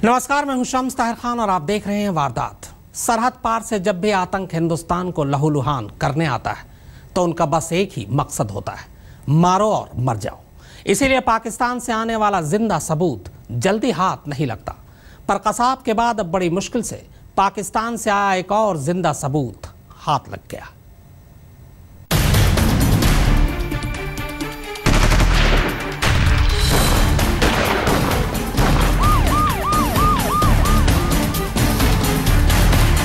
नमस्कार, मैं हूं शम्स ताहिर खान और आप देख रहे हैं वारदात। सरहद पार से जब भी आतंक हिंदुस्तान को लहूलुहान करने आता है तो उनका बस एक ही मकसद होता है, मारो और मर जाओ। इसीलिए पाकिस्तान से आने वाला जिंदा सबूत जल्दी हाथ नहीं लगता, पर कसाब के बाद अब बड़ी मुश्किल से पाकिस्तान से आया एक और जिंदा सबूत हाथ लग गया।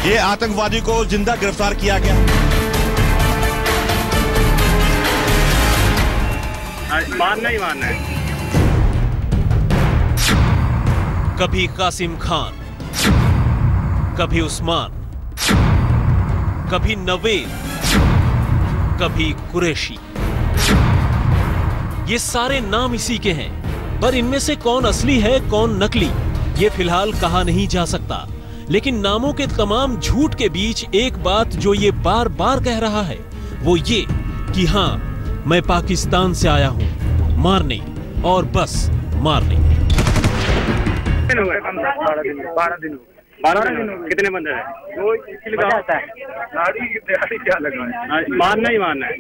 ये आतंकवादी को जिंदा गिरफ्तार किया गया। मारना ही मारना है। कभी कासिम खान, कभी उस्मान, कभी नवेद, कभी कुरैशी। ये सारे नाम इसी के हैं, पर इनमें से कौन असली है कौन नकली, ये फिलहाल कहा नहीं जा सकता। लेकिन नामों के तमाम झूठ के बीच एक बात जो ये बार बार कह रहा है वो ये कि हाँ, मैं पाकिस्तान से आया हूँ मारने और बस मारने। 12 दिन कितने बंदे हैं? क्या लगा? मारना ही मारना है।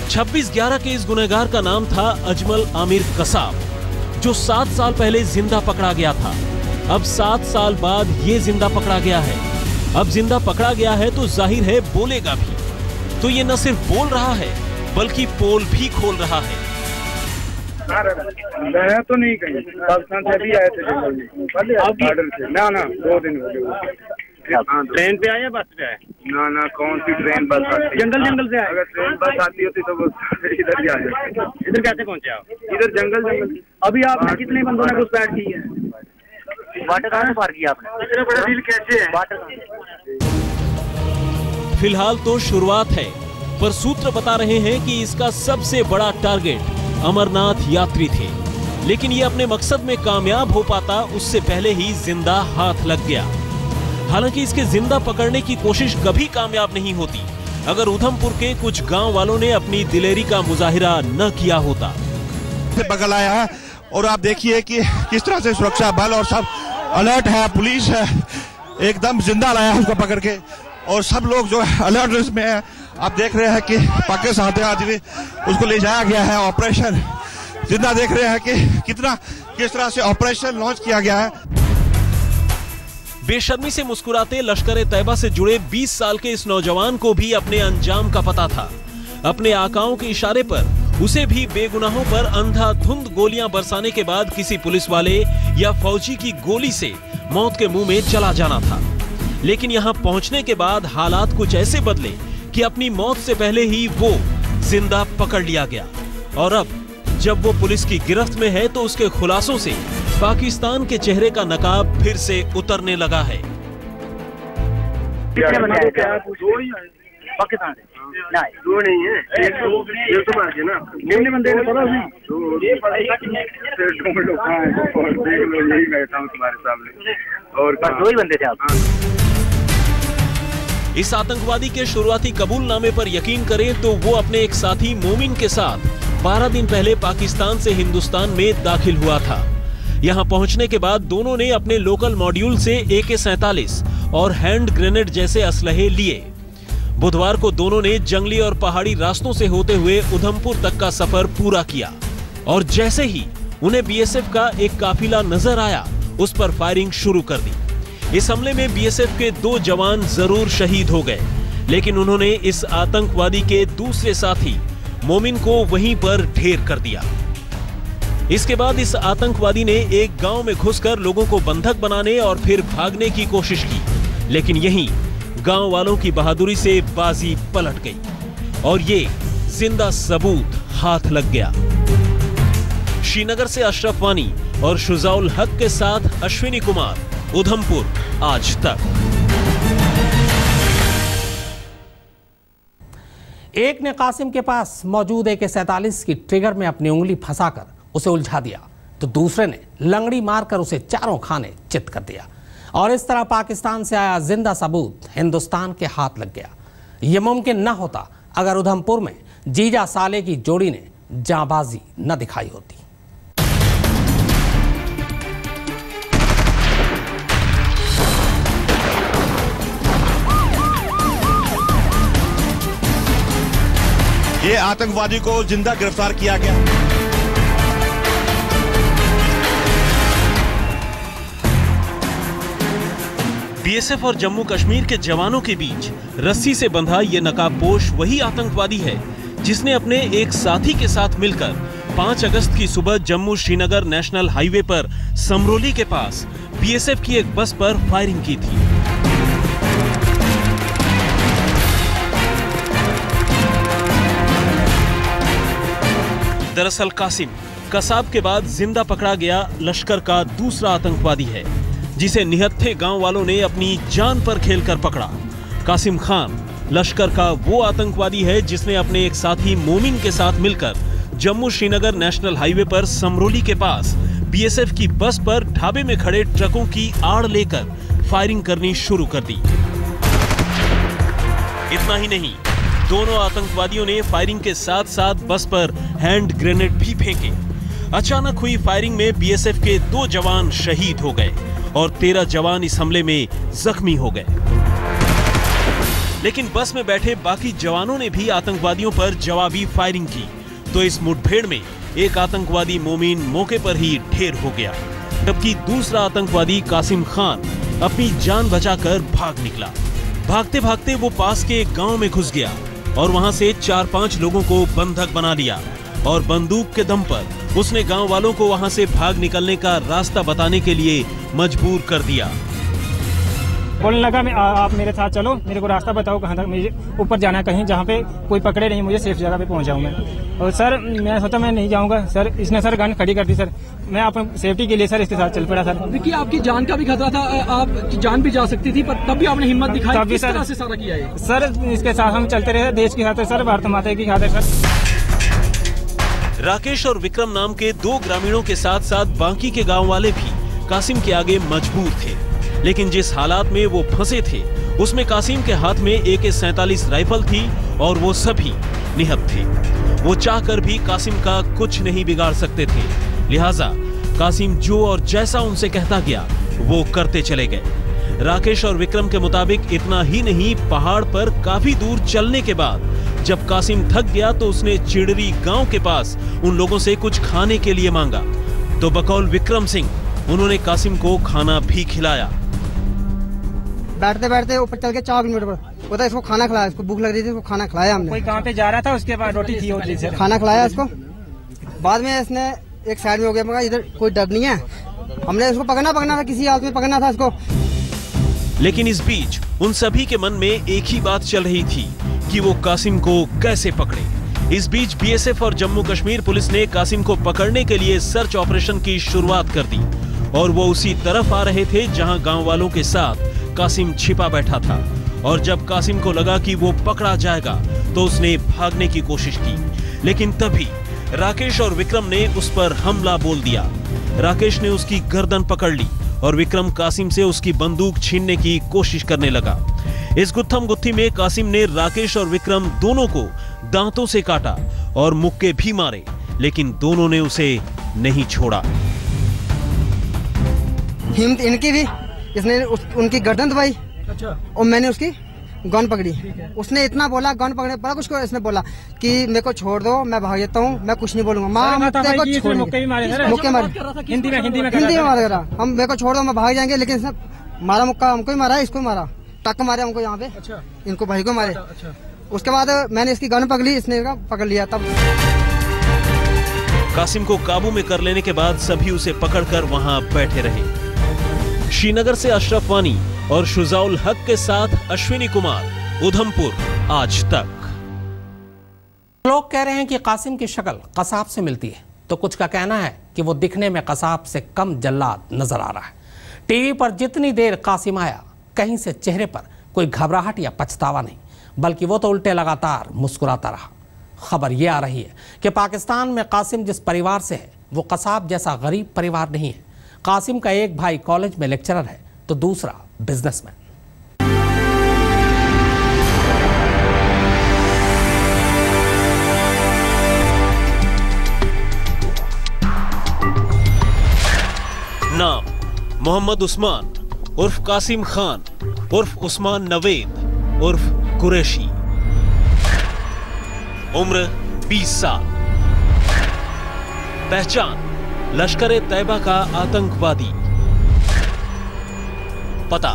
26/11 के इस गुनहगार का नाम था अजमल आमिर कसाब, जो 7 साल पहले जिंदा पकड़ा गया था। अब 7 साल बाद ये जिंदा पकड़ा गया है। अब जिंदा पकड़ा गया है तो जाहिर है बोलेगा भी। तो ये न सिर्फ बोल रहा है बल्कि पोल भी खोल रहा है। गया तो नहीं कहीं, पाकिस्तान से भी आए थे बॉर्डर से। ना 2 दिन हो गए। ट्रेन पे आए या बस पे आए? ना कौन सी ट्रेन बस आती? जंगल से आए। अगर ट्रेन बस आती होती तो इधर भी आ जाते। इधर कैसे पहुंचे आप? इधर जंगल। अभी आपने कितने बंदों ने घुसपैठ की है? वाटर कहाँ से पार किया आपने? इतना बड़ा डील कैसे है? फिलहाल तो शुरुआत है, पर सूत्र बता रहे हैं कि इसका सबसे बड़ा टारगेट अमरनाथ यात्री थे। लेकिन ये अपने मकसद में कामयाब हो पाता उससे पहले ही जिंदा हाथ लग गया। हालांकि इसके जिंदा पकड़ने की कोशिश कभी कामयाब नहीं होती अगर उधमपुर के कुछ गांव वालों ने अपनी दिलेरी का मुजाहिरा न किया होता। बगल आया है और आप देखिए कि किस तरह से सुरक्षा बल और सब अलर्ट है, पुलिस है, एकदम जिंदा लाया है उसको पकड़ के, और सब लोग जो अलर्ट में है। आप देख रहे हैं कि पाकिस्तान से आदमी उसको ले जाया गया है। ऑपरेशन जिंदा देख रहे हैं कि किस तरह से ऑपरेशन लॉन्च किया गया है। बेशर्मी से मुस्कुराते लश्कर तैयबा से जुड़े 20 साल के इस नौजवान को भी अपने अंजाम का पता था। अपने आकाओं के इशारे पर उसे भी बेगुनाहों पर अंधाधुंध गोलियां बरसाने के बाद किसी पुलिस वाले या फौजी की गोली से मौत के मुंह में चला जाना था। लेकिन यहां पहुंचने के बाद हालात कुछ ऐसे बदले कि अपनी मौत से पहले ही वो जिंदा पकड़ लिया गया। और अब जब वो पुलिस की गिरफ्त में है तो उसके खुलासों से पाकिस्तान के चेहरे का नकाब फिर से उतरने लगा है। पाकिस्तान से दो नहीं है, एक तो बात है ना। कितने बंदे ने पता नहीं? यही बैठा हूँ तुम्हारे सामने, और 2 ही बंदे थे आप। इस आतंकवादी के शुरुआती कबूलनामे पर यकीन करें तो वो अपने एक साथी मोमिन के साथ 12 दिन पहले पाकिस्तान से हिंदुस्तान में दाखिल हुआ था। यहाँ पहुंचने के बाद दोनों ने अपने लोकल मॉड्यूल से AK-47 और हैंड ग्रेनेड जैसे असलहे लिए। बुधवार को दोनों ने जंगली और पहाड़ी रास्तों से होते हुए उधमपुर तक का सफर पूरा किया, और जैसे ही उन्हें BSF का एक काफिला नजर आया उस पर फायरिंग शुरू कर दी। इस हमले में BSF के 2 जवान जरूर शहीद हो गए, लेकिन उन्होंने इस आतंकवादी के दूसरे साथी मोमिन को वहीं पर ढेर कर दिया। इसके बाद इस आतंकवादी ने एक गांव में घुसकर लोगों को बंधक बनाने और फिर भागने की कोशिश की, लेकिन यहीं गांव वालों की बहादुरी से बाजी पलट गई और ये जिंदा सबूत हाथ लग गया। श्रीनगर से अशरफ वानी और शुजाउल हक के साथ अश्विनी कुमार, उधमपुर आज तक। एक ने कासिम के पास मौजूद AK-47 की ट्रिगर में अपनी उंगली फंसाकर उसे उलझा दिया, तो दूसरे ने लंगड़ी मारकर उसे चारों खाने चित कर दिया। और इस तरह पाकिस्तान से आया जिंदा सबूत हिंदुस्तान के हाथ लग गया। ये मुमकिन न होता अगर उधमपुर में जीजा साले की जोड़ी ने जांबाजी न दिखाई होती। ये आतंकवादी को जिंदा गिरफ्तार किया गया। बीएसएफ और जम्मू कश्मीर के जवानों के बीच रस्सी से बंधा ये नकाबपोश वही आतंकवादी है जिसने अपने एक साथी के साथ मिलकर 5 अगस्त की सुबह जम्मू श्रीनगर नेशनल हाईवे पर समरोली के पास बीएसएफ की एक बस पर फायरिंग की थी। दरअसल कासिम कसाब के बाद जिंदा पकड़ा गया लश्कर का दूसरा आतंकवादी है जिसे निहत्थे गांव वालों ने अपनी जान पर खेलकर पकड़ा। कासिम खान लश्कर का वो आतंकवादी है जिसने अपने एक साथी मोमिन के साथ मिलकर जम्मू श्रीनगर नेशनल हाईवे पर समरोली के पास बीएसएफ की बस पर ढाबे में खड़े ट्रकों की आड़ लेकर फायरिंग करनी शुरू कर दी। इतना ही नहीं, दोनों आतंकवादियों ने फायरिंग के साथ साथ बस पर हैंड ग्रेनेड भी फेंके। अचानक हुई फायरिंग में बीएसएफ के 2 जवान शहीद हो गए और 13 जवान इस हमले में जख्मी हो गए। लेकिन बस में बैठे बाकी जवानों ने भी आतंकवादियों पर जवाबी फायरिंग की, तो इस मुठभेड़ में एक आतंकवादी मोमिन मौके पर ही ढेर हो गया, जबकि दूसरा आतंकवादी कासिम खान अपनी जान बचाकर भाग निकला। भागते भागते वो पास के एक गांव में घुस गया और वहां से 4-5 लोगों को बंधक बना लिया और बंदूक के दम पर उसने गांव वालों को वहां से भाग निकलने का रास्ता बताने के लिए मजबूर कर दिया। बोलने लगा मैं आप मेरे साथ चलो, मेरे को रास्ता बताओ कहाँ तक मुझे ऊपर जाना है, कहीं जहाँ पे कोई पकड़े नहीं, मुझे सेफ जगह पे पहुँच जाऊँ मैं। और सर मैं सोचा मैं नहीं जाऊँगा सर, इसने सर गन खड़ी कर दी सर। मैं अपनी सेफ्टी के लिए सर इसके साथ चल पड़ा सर। देखिए आपकी जान का भी खतरा था, आपकी जान भी जा सकती थी, पर तब भी आपने हिम्मत दिखाई। किस तरह से सारा किया है सर? इसके साथ हम चलते रहे देश की खातिर सर, भारत माता की खातिर सर। राकेश और विक्रम नाम के 2 ग्रामीणों के साथ साथ बाकी के गांव वाले भी कासिम के आगे मजबूर थे, लेकिन जिस हालात में वो फंसे थे उसमें कासिम के हाथ में AK-47 राइफल थी और वो सभी निहत्थे थे। वो चाहकर भी कासिम का कुछ नहीं बिगाड़ सकते थे, लिहाजा कासिम जो और जैसा उनसे कहता गया वो करते चले गए। राकेश और विक्रम के मुताबिक इतना ही नहीं, पहाड़ पर काफी दूर चलने के बाद जब कासिम थक गया तो उसने चिड़री गांव के पास उन लोगों से कुछ खाने के लिए मांगा, तो बकौल विक्रम सिंह उन्होंने कासिम को खाना भी खिलाया। बैठते बैठते ऊपर चल के 4 किलोमीटर पर होता है, इसको खाना खिलाया, इसको भूख लग रही थी, इसको खाना खिलाया हमने। कोई कहाँ पे जा रहा था, उसके बाद रोटी थी और खाना खिलाया इसको। बाद में इसने एक साइड में हो गया, मगर इधर कोई डर नहीं है, हमने इसको पकड़ना था, किसी हालत में पकड़ना था इसको। लेकिन इस बीच उन सभी के मन में एक ही बात चल रही थी कि वो कासिम को कैसे पकड़े। इस बीच बीएसएफ और जम्मू कश्मीर पुलिस ने कासिम को पकड़ने के लिए सर्च ऑपरेशन की शुरुआत कर दी और वो उसी तरफ आ रहे थे जहां गांव वालों के साथ कासिम छिपा बैठा था। और जब कासिम को लगा कि वो पकड़ा जाएगा तो उसने भागने की कोशिश की, लेकिन तभी राकेश और विक्रम ने उस पर हमला बोल दिया। राकेश ने उसकी गर्दन पकड़ ली और विक्रम कासिम से उसकी बंदूक छीनने की कोशिश करने लगा। इस गुत्थम गुत्थी में कासिम ने राकेश और विक्रम दोनों को दांतों से काटा और मुक्के भी मारे, लेकिन दोनों ने उसे नहीं छोड़ा। हिम्मत इनकी भी, इसने उनकी गर्दन दबाई। अच्छा। और मैंने उसकी गन पकड़ी। उसने इतना बोला, गन पकड़ने पर कुछ को इसने बोला कि मेरे को छोड़ दो, मैं भाग जाता हूँ, मैं कुछ नहीं बोलूंगा। मुक्के मारे हिंदी में मार रहा, हम मेरे को छोड़ दो, मैं भाग जाएंगे। लेकिन इसने मारा मुक्का, हमको ही मारा, इसको मारा, टक मारे हमको यहाँ पे। अच्छा। इनको भाई को मारे। अच्छा। उसके बाद मैंने इसकी गन पकड़ी, इसने पकड़ लिया। तब कासिम को काबू में कर लेने के बाद सभी उसे पकड़कर वहां बैठे रहे। श्रीनगर से अशरफ वानी और शुजाउल हक के साथ अश्विनी कुमार, उधमपुर, आज तक। लोग कह रहे हैं कि कासिम की शक्ल कसाब से मिलती है, तो कुछ का कहना है कि वो दिखने में कसाब से कम जल्लाद नजर आ रहा है। टीवी पर जितनी देर कासिम आया, कहीं से चेहरे पर कोई घबराहट या पछतावा नहीं, बल्कि वो तो उल्टे लगातार मुस्कुराता रहा। खबर ये आ रही है कि पाकिस्तान में कासिम जिस परिवार से है वो कसाब जैसा गरीब परिवार नहीं है। कासिम का एक भाई कॉलेज में लेक्चरर है, तो दूसरा बिजनेसमैन। नाम मोहम्मद उस्मान उर्फ कासिम खान उर्फ उस्मान नवेद उर्फ कुरैशी। उम्र 20 साल। पहचान लश्कर-ए-तैयबा का आतंकवादी। पता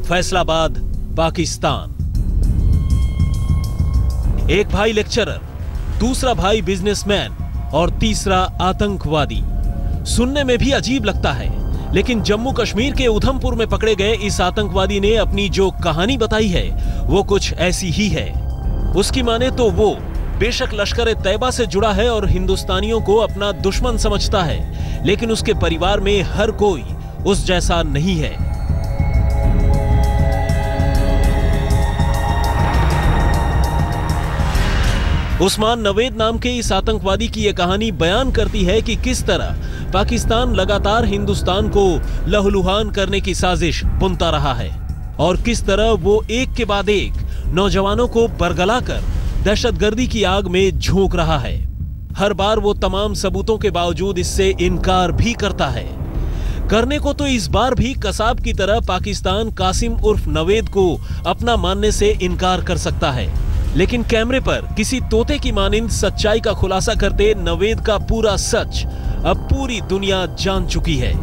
फैसलाबाद, पाकिस्तान। एक भाई लेक्चरर, दूसरा भाई बिजनेसमैन और तीसरा आतंकवादी। सुनने में भी अजीब लगता है, लेकिन जम्मू कश्मीर के उधमपुर में पकड़े गए इस आतंकवादी ने अपनी जो कहानी बताई है वो कुछ ऐसी ही है। उसकी माने तो वो बेशक लश्कर-ए-तैयबा से जुड़ा है और हिंदुस्तानियों को अपना दुश्मन समझता है, लेकिन उसके परिवार में हर कोई उस जैसा नहीं है। उस्मान नवेद नाम के इस आतंकवादी की यह कहानी बयान करती है कि किस तरह पाकिस्तान लगातार हिंदुस्तान को लहूलुहान करने की साजिश बुनता रहा है और किस तरह वो एक के बाद एक नौजवानों को बरगलाकर दहशतगर्दी की आग में झोंक रहा है। हर बार वो तमाम सबूतों के बावजूद इससे इनकार भी करता है। करने को तो इस बार भी कसाब की तरह पाकिस्तान कासिम उर्फ नवेद को अपना मानने से इनकार कर सकता है, लेकिन कैमरे पर किसी तोते की मानिंद सच्चाई का खुलासा करते नवेद का पूरा सच अब पूरी दुनिया जान चुकी है।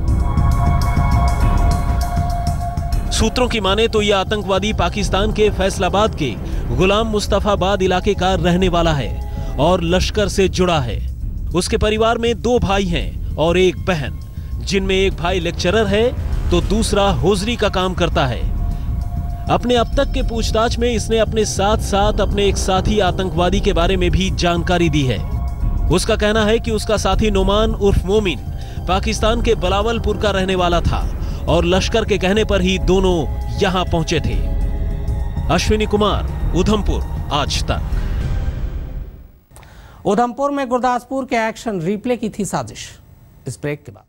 सूत्रों की माने तो यह आतंकवादी पाकिस्तान के फैसलाबाद के गुलाम मुस्तफाबाद इलाके का रहने वाला है और लश्कर से जुड़ा है। उसके परिवार में 2 भाई हैं और एक बहन, जिनमें एक भाई लेक्चरर है तो दूसरा होजरी का काम करता है। अपने अब तक के पूछताछ में इसने अपने साथ साथ अपने एक साथी आतंकवादी के बारे में भी जानकारी दी है। उसका कहना है कि उसका साथी नोमान उर्फ मोमिन पाकिस्तान के बलावलपुर का रहने वाला था और लश्कर के कहने पर ही दोनों यहां पहुंचे थे। अश्विनी कुमार, उधमपुर, आज तक। उधमपुर में गुरदासपुर के एक्शन रिप्ले की थी साजिश। इस ब्रेक के बाद